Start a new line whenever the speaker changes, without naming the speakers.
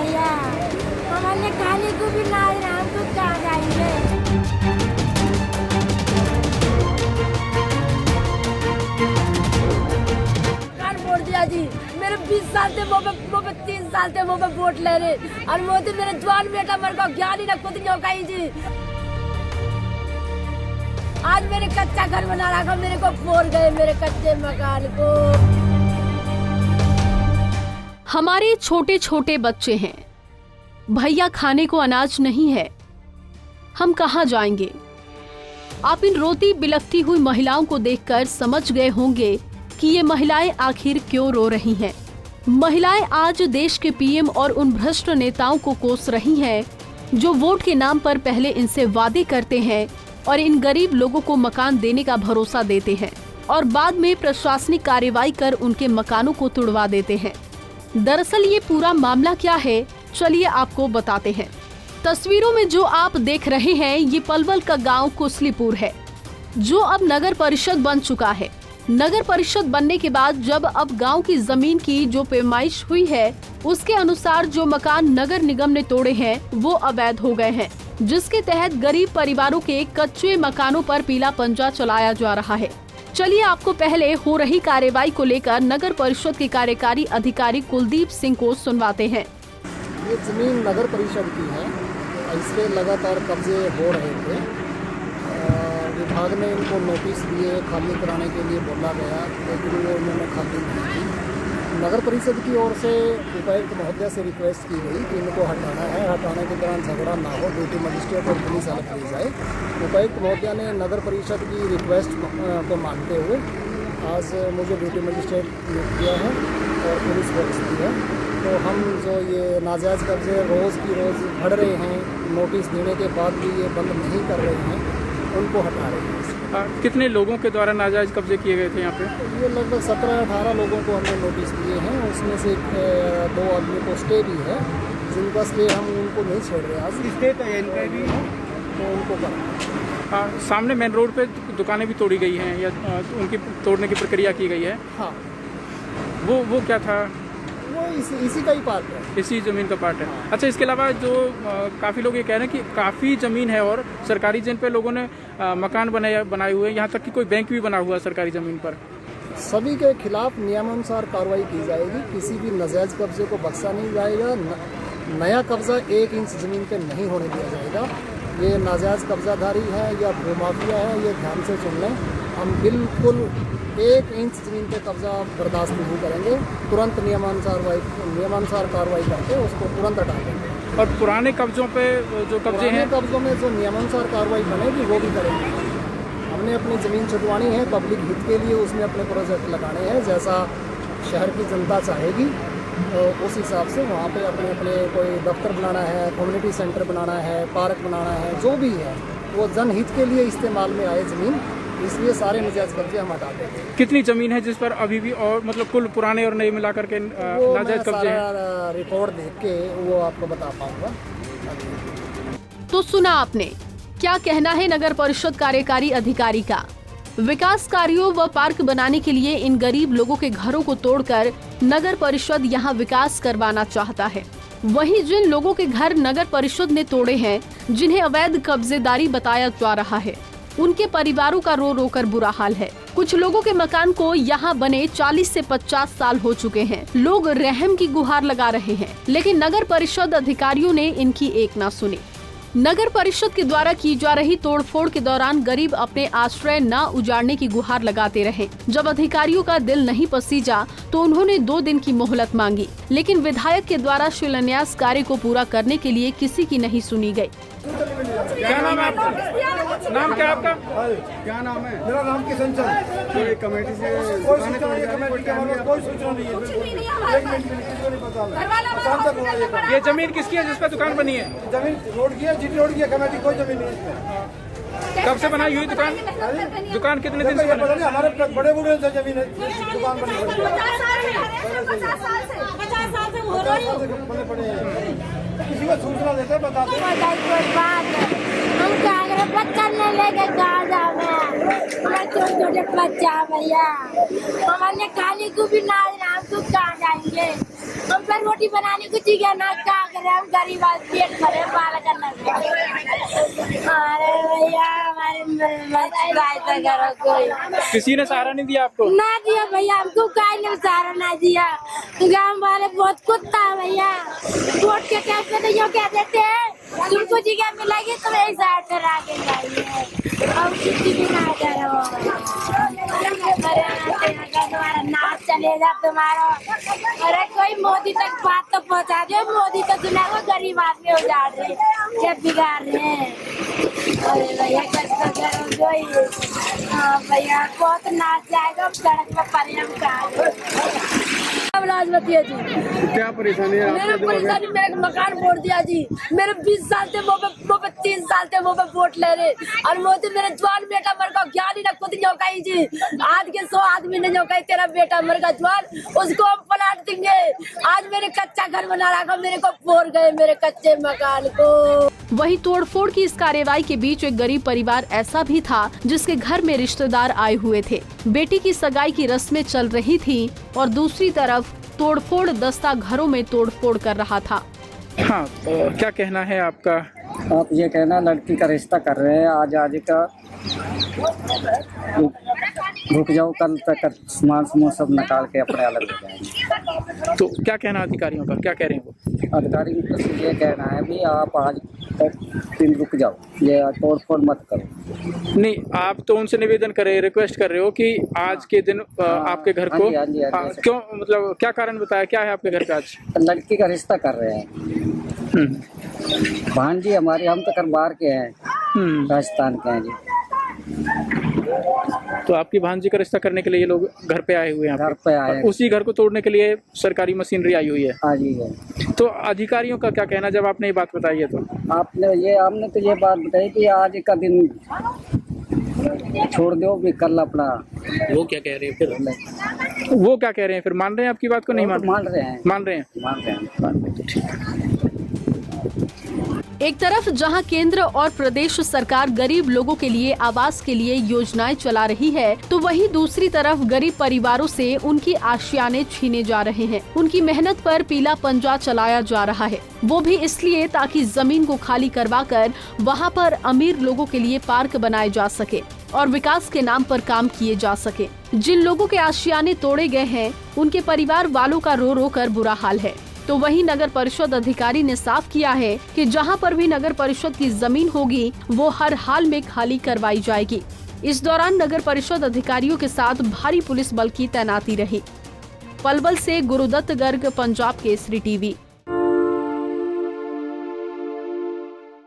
भैया, हमारे खाने को भी ना है, हम तो कहाँ जाएंगे। वोट दिया जी, मेरे 20 साल से वो 3 साल से वो वोट ले रहे और मोदी मेरे जवान बेटा मेरे को ज्ञान ही ना खुद नहीं होगा जी। आज मेरे कच्चा घर बना रखा, मेरे को फोड़ गए मेरे कच्चे मकान को।
हमारे छोटे छोटे बच्चे हैं भैया, खाने को अनाज नहीं है, हम कहाँ जाएंगे। आप इन रोती बिलखती हुई महिलाओं को देखकर समझ गए होंगे कि ये महिलाएं आखिर क्यों रो रही हैं। महिलाएं आज देश के पीएम और उन भ्रष्ट नेताओं को कोस रही हैं जो वोट के नाम पर पहले इनसे वादे करते हैं और इन गरीब लोगों को मकान देने का भरोसा देते हैं और बाद में प्रशासनिक कार्रवाई कर उनके मकानों को तुड़वा देते हैं। दरअसल ये पूरा मामला क्या है, चलिए आपको बताते हैं। तस्वीरों में जो आप देख रहे हैं ये पलवल का गांव कुसलीपुर है, जो अब नगर परिषद बन चुका है। नगर परिषद बनने के बाद जब अब गांव की जमीन की जो पैमाइश हुई है उसके अनुसार जो मकान नगर निगम ने तोड़े हैं वो अवैध हो गए हैं, जिसके तहत गरीब परिवारों के कच्चे मकानों पर पीला पंजा चलाया जा रहा है। चलिए आपको पहले हो रही कार्रवाई को लेकर नगर परिषद के कार्यकारी अधिकारी कुलदीप सिंह को सुनवाते हैं।
ये जमीन नगर परिषद की है, इसके लगातार कब्जे हो रहे थे। विभाग ने इनको नोटिस दिए, खाली कराने के लिए बोला गया, लेकिन वो उन्होंने खाली नहीं की। नगर परिषद की ओर से उपायुक्त महोदया से रिक्वेस्ट की गई कि इनको हटाना है, हटाने के दौरान झगड़ा ना हो, ड्यूटी मजिस्ट्रेट और पुलिस अलग ली जाए। उपायुक्त महोदया ने नगर परिषद की रिक्वेस्ट को मानते हुए आज मुझे ड्यूटी मजिस्ट्रेट नियुक्त किया है और पुलिस फोर्स दी है। तो हम जो ये नाजायज़ कब्जे रोज़ की रोज़ बढ़ रहे हैं, नोटिस देने के बाद भी ये बंद नहीं कर रहे हैं, उनको हटा रहे हैं।
कितने लोगों के द्वारा नाजायज़ कब्जे किए गए थे यहाँ पे?
ये लगभग 17-18 लोगों को हमने नोटिस दिए हैं, उसमें से 2 आदमी को स्टे भी है, जिनका स्टे हम उनको नहीं छोड़ रहे आज। स्टे तो इनका भी है तो उनको करा।
सामने मेन रोड पे दुकानें भी तोड़ी गई हैं या उनकी तोड़ने की प्रक्रिया की गई है?
हाँ,
वो क्या था?
वो इसी का ही पार्ट है,
इसी ज़मीन का पार्ट है। अच्छा, इसके अलावा जो काफ़ी लोग ये कह रहे हैं कि काफ़ी ज़मीन है और सरकारी जिन पे लोगों ने मकान बनाए हुए हैं, यहाँ तक कि कोई बैंक भी बना हुआ है सरकारी ज़मीन पर।
सभी के खिलाफ नियमानुसार कार्रवाई की जाएगी, किसी भी नाजायज़ कब्जे को बख्शा नहीं जाएगा। नया कब्जा 1 इंच ज़मीन पे नहीं होने दिया जाएगा। ये नाजायज़ कब्जाधारी है या भूमाफिया है, ये ध्यान से सुन लें। हम बिल्कुल 1 इंच ज़मीन पे कब्जा बर्दाश्त नहीं करेंगे। तुरंत नियमानुसार कार्रवाई करके उसको तुरंत हटा देंगे।
और पुराने कब्जों पे जो कब्जे हैं,
कब्जों में जो नियमानुसार कार्रवाई बनेगी वो भी करेंगे। हमने अपनी ज़मीन छुटवानी है पब्लिक हित के लिए, उसमें अपने प्रोजेक्ट लगाने हैं जैसा शहर की जनता चाहेगी। तो उस हिसाब से वहाँ पे अपने कोई दफ्तर बनाना है, कम्युनिटी सेंटर बनाना है, पार्क बनाना है, जो भी है वो जनहित के लिए इस्तेमाल में आए ज़मीन, इसलिए सारे नाजायज़ कब्जे हम हटा देंगे।
कितनी ज़मीन है जिस पर अभी भी और मतलब कुल पुराने और नए मिला करके नाजायज़ कब्जे हैं?
रिपोर्ट देख के वो आपको बता पाऊँगा।
तो सुना आपने, क्या कहना है नगर परिषद कार्यकारी अधिकारी का। विकास कार्यों व पार्क बनाने के लिए इन गरीब लोगों के घरों को तोड़कर नगर परिषद यहां विकास करवाना चाहता है। वहीं जिन लोगों के घर नगर परिषद ने तोड़े हैं, जिन्हें अवैध कब्जेदारी बताया जा रहा है, उनके परिवारों का रो रो कर बुरा हाल है। कुछ लोगों के मकान को यहाँ बने 40 से 50 साल हो चुके हैं। लोग रहम की गुहार लगा रहे हैं, लेकिन नगर परिषद अधिकारियों ने इनकी एक ना सुनी। नगर परिषद के द्वारा की जा रही तोड़फोड़ के दौरान गरीब अपने आश्रय न उजाड़ने की गुहार लगाते रहे। जब अधिकारियों का दिल नहीं पसीजा तो उन्होंने 2 दिन की मोहलत मांगी, लेकिन विधायक के द्वारा शिलान्यास कार्य को पूरा करने के लिए किसी की नहीं सुनी गई।
क्या नाम है आपका? नाम क्या आपका?
क्या नाम है? मेरा नाम किशन चंद। ये कमेटी से कोई सूचना नहीं है, कमेटी के हमारे कोई सूचना नहीं है। 1 मिनट नहीं पता।
ये जमीन किसकी है जिस पर दुकान बनी है?
जमीन रोड की है, जीटी रोड की है, कमेटी कोई जमीन नहीं है।
कब से बनाई हुई दुकान? दुकान कितने दिन से बनी?
पता नहीं, हमारे बड़े बूढ़े से जमीन है, दुकान बनी हुई है।
50 साल से हो रही है।
बड़े बड़े किसी को सूचना देते बताते।
हम क्या करें, बच्चा नहीं लेके कहाँ जावे, छोटे बच्चा भैया, हमारे खाने को भी ना, हम तो कहाँ जाएंगे। हम पर रोटी बनाने को ठीक है ना, क्या करें हम गरीब आदमी, पेट भरे पाल करना। अरे भैया हमारे सहायता करो कोई।
किसी ने सहारा नहीं दिया आपको?
ना दिया भैया, हमको काहे ने सहारा ना दिया। गाँव वाले बहुत कुत्ता है भैया, वोट के टाइम पे तो यूँ कह देते हैं तुमको जगह मिलेगी तो यही साइड पर आके जाइए, अब किसी भी ना करो। तुम्हारा नाच चलेगा तुम्हारा। अरे कोई मोदी तक बात तो पहुँचा दो, मोदी तो सुना वो गरीब आदमी उजाड़ रहे, क्या बिगाड़ रहे हैं। अरे भैया कष्ट करो कोई। हाँ भैया बहुत नाच जाएगा, सड़क पर पड़े हम कहाँ। राजवती है जी,
क्या परेशानी है
मेरे परेशानी, मेरे मकान फोड़ दिया जी। मेरे 20 साल से वो पे 3 साल से वो पे वोट ले रहे, और मोदी मेरे जवान बेटा मर का ज्ञान ही ना खुद जोकाई जी। आज के 100 आदमी ने जोकाई, तेरा बेटा मर का जवान, उसको हम पलट देंगे। आज मेरे कच्चा घर बना रखा, मेरे को फोड़ गए मेरे कच्चे मकान को।
वहीं तोड़फोड़ की इस कार्रवाई के बीच एक गरीब परिवार ऐसा भी था जिसके घर में रिश्तेदार आए हुए थे। बेटी की सगाई की रस्में चल रही थी और दूसरी तरफ तोड़फोड़ दस्ता घरों में तोड़फोड़ कर रहा था।
हाँ, तो क्या कहना है आपका?
आप ये कहना, लड़की का रिश्ता कर रहे हैं, आज का रुक जाओ, कल तक सामान समूह सब निकाल के अपने अलग हो जाएंगे।
तो क्या कहना अधिकारियों का, क्या कह रहे हैं वो?
अधिकारी को ये कहना है भी आप आज तक दिन रुक जाओ, ये तोड़फोड़ मत करो।
नहीं, आप तो उनसे निवेदन कर रहे, रिक्वेस्ट कर रहे हो कि आज के दिन आपके घर को क्यों, मतलब क्या कारण बताया, क्या है आपके घर पे आज?
लड़की का रिश्ता कर रहे हैं। भांजी हमारी, हम तो बाहर के हैं, राजस्थान के हैं जी।
तो आपकी भांजी का रिश्ता करने के लिए ये लोग घर पे आए हुए हैं?
घर पे आए,
उसी घर को तोड़ने के लिए सरकारी मशीनरी आई हुई है।
हाँ जी है।
तो अधिकारियों का क्या कहना जब आपने ये बात बताई है? तो
हमने तो ये बात बताई कि आज का दिन छोड़ दो भी, कल अपना।
वो क्या कह रहे हैं फिर? वो क्या कह रहे हैं फिर? मान रहे हैं आपकी बात को? नहीं मान
रहे हैं?
मान रहे हैं। तो ठीक है।
एक तरफ जहां केंद्र और प्रदेश सरकार गरीब लोगों के लिए आवास के लिए योजनाएं चला रही है, तो वहीं दूसरी तरफ गरीब परिवारों से उनकी आशियाने छीने जा रहे हैं। उनकी मेहनत पर पीला पंजा चलाया जा रहा है, वो भी इसलिए ताकि जमीन को खाली करवाकर वहां पर अमीर लोगों के लिए पार्क बनाए जा सके और विकास के नाम पर काम किए जा सके। जिन लोगों के आशियाने तोड़े गए हैं, उनके परिवार वालों का रो रो कर बुरा हाल है। तो वहीं नगर परिषद अधिकारी ने साफ किया है कि जहां पर भी नगर परिषद की जमीन होगी वो हर हाल में खाली करवाई जाएगी। इस दौरान नगर परिषद अधिकारियों के साथ भारी पुलिस बल की तैनाती रही। पलवल से गुरुदत्त गर्ग, पंजाब केसरी टीवी।